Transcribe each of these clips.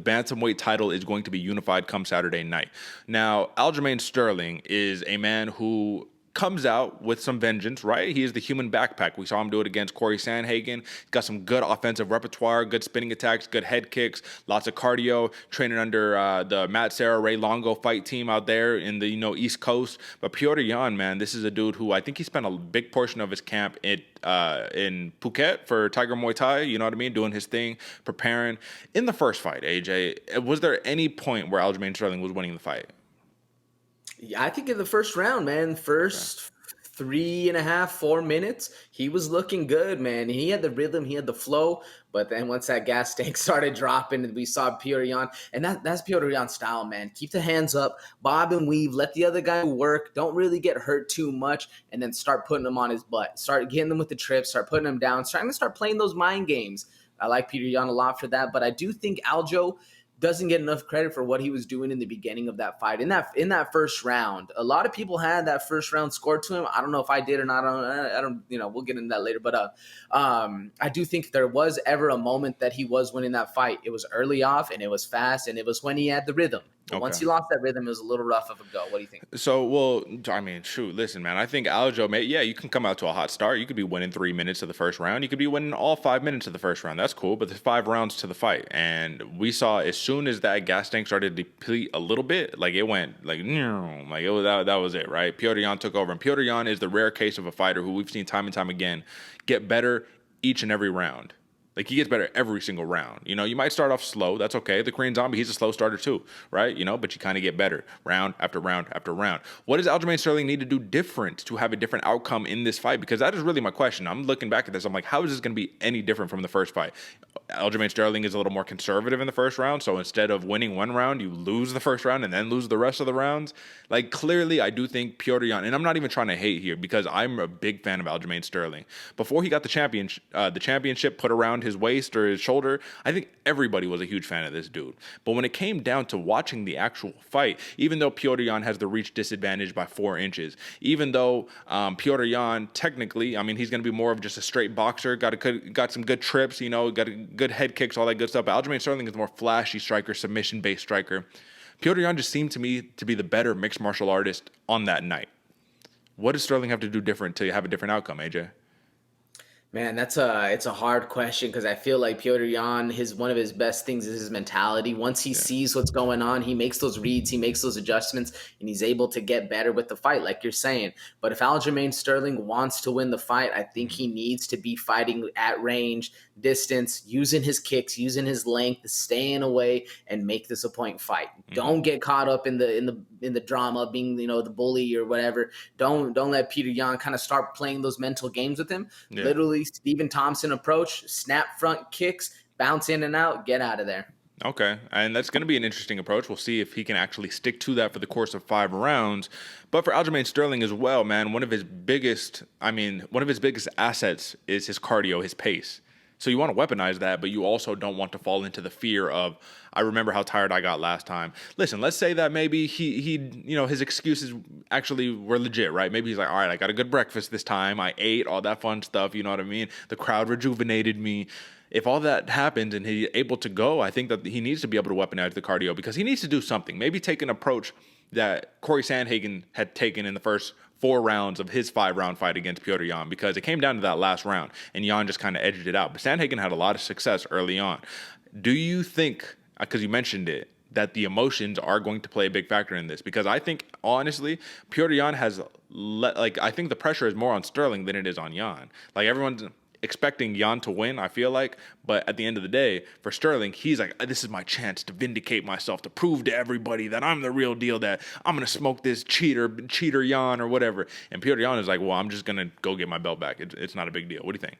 bantamweight title is going to be unified come Saturday night. Now, Aljamain Sterling is a man who comes out with some vengeance, right? He is the human backpack. We saw him do it against Corey Sandhagen. He's got some good offensive repertoire, good spinning attacks, good head kicks, lots of cardio, training under the Matt Serra, Ray Longo fight team out there in the East Coast. But Petr Yan, man, this is a dude who I think he spent a big portion of his camp in Phuket for Tiger Muay Thai, you know what I mean? Doing his thing, preparing. In the first fight, AJ, was there any point where Aljamain Sterling was winning the fight? Yeah, I think in the first round, man, first 3.5, 4 minutes, he was looking good, man. He had the rhythm, he had the flow, but then once that gas tank started dropping and we saw Petr Yan, and that's Petr Yan's style, man. Keep the hands up, bob and weave, let the other guy work, don't really get hurt too much, and then start putting him on his butt. Start getting them with the trips, start putting him down, starting to start playing those mind games. I like Petr Yan a lot for that, but I do think Aljo doesn't get enough credit for what he was doing in the beginning of that fight. In that first round, a lot of people had that first round scored to him. I don't know if I did or not. I don't. We'll get into that later. But I do think there was ever a moment that he was winning that fight. It was early off, and it was fast, and it was when he had the rhythm. But once he lost that rhythm, it was a little rough of a go. What do you think? So, well, I mean, shoot, listen, man. I think Aljo, you can come out to a hot start. You could be winning 3 minutes of the first round. You could be winning all 5 minutes of the first round. That's cool, but there's 5 rounds to the fight. And we saw as soon as that gas tank started to deplete a little bit, like it went, like it was that was it, right? Petr Yan took over. And Petr Yan is the rare case of a fighter who we've seen time and time again get better each and every round. Like, he gets better every single round. You might start off slow. That's okay. The Korean Zombie, he's a slow starter too, right? But you kind of get better round after round after round. What does Aljamain Sterling need to do different to have a different outcome in this fight? Because that is really my question. I'm looking back at this. I'm like, how is this going to be any different from the first fight? Aljamain Sterling is a little more conservative in the first round. So instead of winning one round, you lose the first round and then lose the rest of the rounds. Like, clearly, I do think Petr Yan, and I'm not even trying to hate here because I'm a big fan of Aljamain Sterling. Before he got the championship put around his waist or his shoulder, I think everybody was a huge fan of this dude. But when it came down to watching the actual fight, even though Petr Yan has the reach disadvantage by 4 inches, even though Petr Yan technically, I mean, he's going to be more of just a straight boxer, got some good trips, got good head kicks, all that good stuff. But Aljamain Sterling is a more flashy striker, submission-based striker. Petr Yan just seemed to me to be the better mixed martial artist on that night. What does Sterling have to do different to have a different outcome, AJ? Man, it's a hard question because I feel like Petr Yan, one of his best things is his mentality. Once he sees what's going on, he makes those reads, he makes those adjustments, and he's able to get better with the fight, like you're saying. But if Aljamain Sterling wants to win the fight, I think he needs to be fighting at range, distance, using his kicks, using his length, staying away, and make this a point fight. Mm-hmm. Don't get caught up in the drama, being the bully or whatever. Don't let Petr Yan kind of start playing those mental games with him. Yeah. Literally, Stephen Thompson approach, snap front kicks, bounce in and out, get out of there. Okay, and that's going to be an interesting approach. We'll see if he can actually stick to that for the course of 5 rounds. But for Aljamain Sterling as well, man, one of his biggest assets is his cardio, his pace. So you want to weaponize that, but you also don't want to fall into the fear of, I remember how tired I got last time. Listen, let's say that maybe he his excuses actually were legit, right? Maybe he's like, all right, I got a good breakfast this time. I ate all that fun stuff. You know what I mean? The crowd rejuvenated me. If all that happens and he's able to go, I think that he needs to be able to weaponize the cardio because he needs to do something. Maybe take an approach that Corey Sandhagen had taken in the first 4 rounds of his 5-round fight against Petr Yan because it came down to that last round and Yan just kind of edged it out. But Sandhagen had a lot of success early on. Do you think, because you mentioned it, that the emotions are going to play a big factor in this? Because I think, honestly, Petr Yan I think the pressure is more on Sterling than it is on Yan. Like, everyone's expecting Yan to win, I feel like, but at the end of the day, for Sterling, he's like, this is my chance to vindicate myself, to prove to everybody that I'm the real deal, that I'm going to smoke this cheater Yan or whatever. And Petr Yan is like, well, I'm just going to go get my belt back. It's not a big deal. What do you think?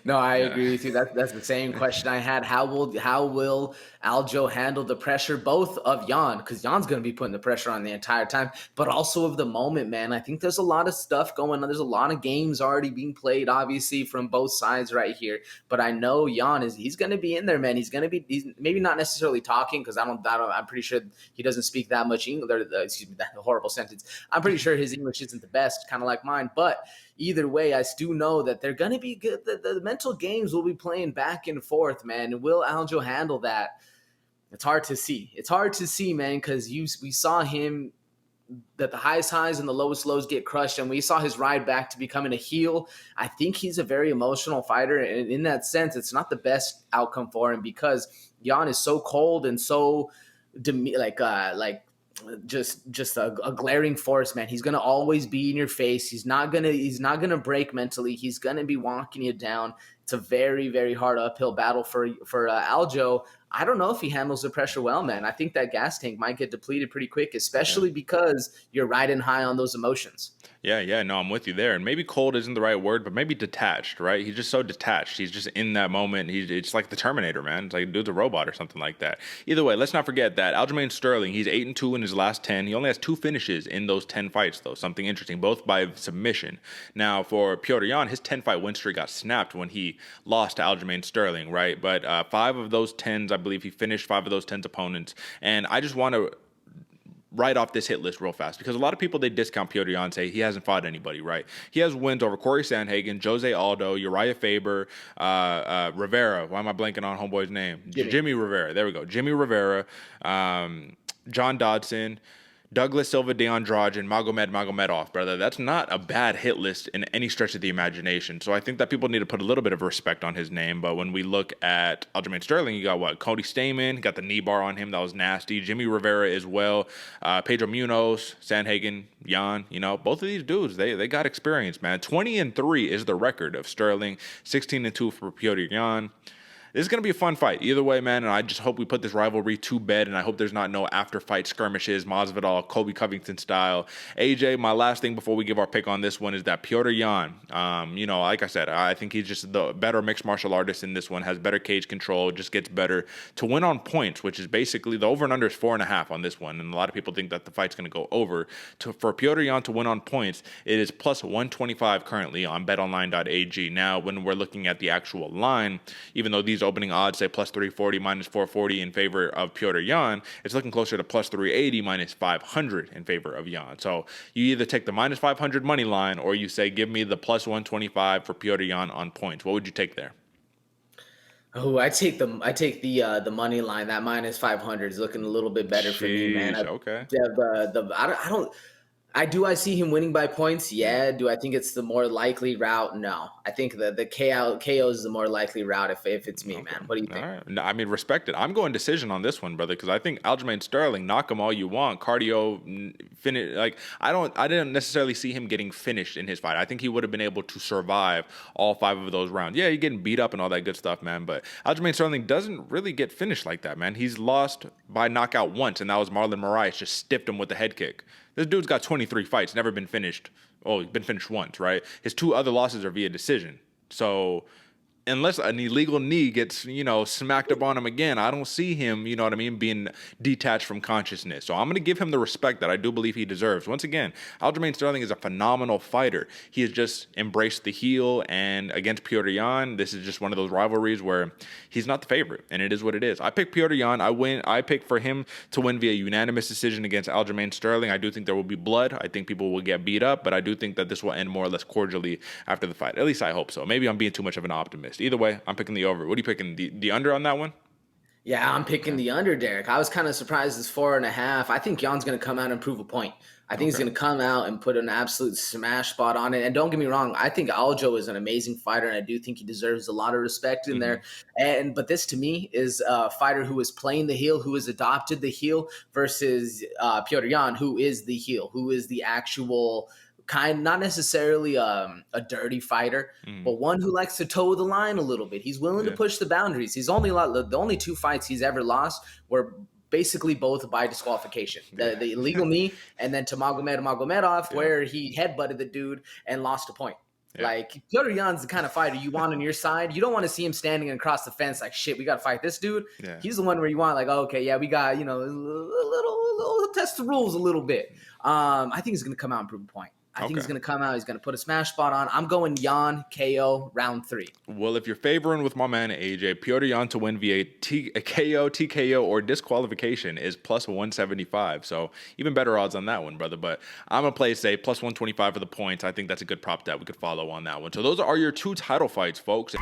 No, I agree with you. That's the same question I had. How will Aljo handle the pressure, both of Yan, because Yan's going to be putting the pressure on the entire time, but also of the moment, man. I think there's a lot of stuff going on. There's a lot of games already being played, obviously, from both sides right here. But I know Yan he's going to be in there, man. He's maybe not necessarily talking because I'm pretty sure he doesn't speak that much English. Excuse me, that horrible sentence. I'm pretty sure his English isn't the best, kind of like mine, but either way, I do know that they're going to be good. The mental games will be playing back and forth, man. Will Aljo handle that? It's hard to see. It's hard to see, man, because we saw him that the highest highs and the lowest lows get crushed, and we saw his ride back to becoming a heel. I think he's a very emotional fighter, and in that sense, it's not the best outcome for him because Jan is so cold and so just a glaring force, man. He's gonna always be in your face. He's not gonna break mentally. He's gonna be walking you down. It's a very, very hard uphill battle for Aljo. I don't know if he handles the pressure well, man. I think that gas tank might get depleted pretty quick, especially because you're riding high on those emotions. Yeah, no, I'm with you there. And maybe cold isn't the right word, but maybe detached, right? He's just so detached. He's just in that moment. It's like the Terminator, man. It's like dude's a robot or something like that. Either way, let's not forget that Aljamain Sterling, he's 8-2 in his last 10. He only has 2 finishes in those 10 fights, though. Something interesting, both by submission. Now, for Petr Yan, his 10-fight win streak got snapped when he lost to Aljamain Sterling, right? But 5 of those 10s, I believe he finished 5 of those 10s opponents. And I just want to right off this hit list real fast because a lot of people, they discount Petr Yan and say he hasn't fought anybody, right? He has wins over Corey Sandhagen, Jose Aldo, Uriah Faber, Rivera. Why am I blanking on homeboy's name? Jimmy Rivera. There we go. Jimmy Rivera, John Dodson, Douglas Silva, De Andrade, and Magomedov, brother. That's not a bad hit list in any stretch of the imagination. So I think that people need to put a little bit of respect on his name. But when we look at Aljamain Sterling, you got what? Cody Stamen, got the knee bar on him. That was nasty. Jimmy Rivera as well. Pedro Munoz, Sandhagen, Jan. Both of these dudes, they got experience, man. 20-3 is the record of Sterling. 16-2 for Petr Yan. This is going to be a fun fight. Either way, man, and I just hope we put this rivalry to bed, and I hope there's not no after-fight skirmishes, Masvidal, Kobe Covington style. AJ, my last thing before we give our pick on this one is that Petr Yan, like I said, I think he's just the better mixed martial artist in this one, has better cage control, just gets better to win on points, which is basically the over and under is 4.5 on this one, and a lot of people think that the fight's going to go over. For Petr Yan to win on points, it is plus 125 currently on betonline.ag. Now, when we're looking at the actual line, even though these opening odds say plus 340, minus 440 in favor of Petr Yan, it's looking closer to plus 380, minus 500 in favor of Yan. So you either take the minus 500 money line or you say, give me the plus 125 for Petr Yan on points. What would you take there? Oh, I take the money line. That minus 500 is looking a little bit better for me, man. Okay. I see him winning by points. Yeah. Do I think it's the more likely route? No. I think the KO is the more likely route if it's me, man. What do you think? All right. No, I mean, respect it. I'm going decision on this one, brother, because I think Aljamain Sterling, knock him all you want. Cardio, finish. Like, I didn't necessarily see him getting finished in his fight. I think he would have been able to survive all 5 of those rounds. Yeah, you're getting beat up and all that good stuff, man. But Aljamain Sterling doesn't really get finished like that, man. He's lost by knockout once, and that was Marlon Moraes just stiffed him with a head kick. This dude's got 23 fights, never been finished. Oh, he's been finished once, right? His 2 other losses are via decision. So unless an illegal knee gets, smacked up on him again, I don't see him, being detached from consciousness. So I'm going to give him the respect that I do believe he deserves. Once again, Aljamain Sterling is a phenomenal fighter. He has just embraced the heel, and against Petr Yan, this is just one of those rivalries where he's not the favorite, and it is what it is. I pick Petr Yan. I pick for him to win via unanimous decision against Aljamain Sterling. I do think there will be blood. I think people will get beat up, but I do think that this will end more or less cordially after the fight. At least I hope so. Maybe I'm being too much of an optimist. Either way, I'm picking the over. What are you picking? The under on that one? Yeah, I'm picking the under, Derek. I was kind of surprised it's 4.5. I think Jan's going to come out and prove a point. I think he's going to come out and put an absolute smash spot on it. And don't get me wrong, I think Aljo is an amazing fighter, and I do think he deserves a lot of respect in there. But this, to me, is a fighter who is playing the heel, who has adopted the heel, versus Petr Yan, who is the heel, who is the actual not necessarily a dirty fighter, but one who likes to toe the line a little bit. He's willing to push the boundaries. The only 2 fights he's ever lost were basically both by disqualification. The illegal knee, and then to Magomedov, where he headbutted the dude and lost a point. Yeah. Like, Petr Yan's the kind of fighter you want on your side. You don't want to see him standing across the fence like, shit, we got to fight this dude. Yeah. He's the one where you want, like, oh, okay, yeah, we got, a little test the rules a little bit. I think he's going to come out and prove a point. I think he's going to come out. He's going to put a smash spot on. I'm going Yan KO round 3. Well, if you're favoring with my man AJ, Petr Yan to win via a KO, TKO, or disqualification is plus 175. So even better odds on that one, brother. But I'm going to play safe, plus 125 for the points. I think that's a good prop that we could follow on that one. So those are your 2 title fights, folks.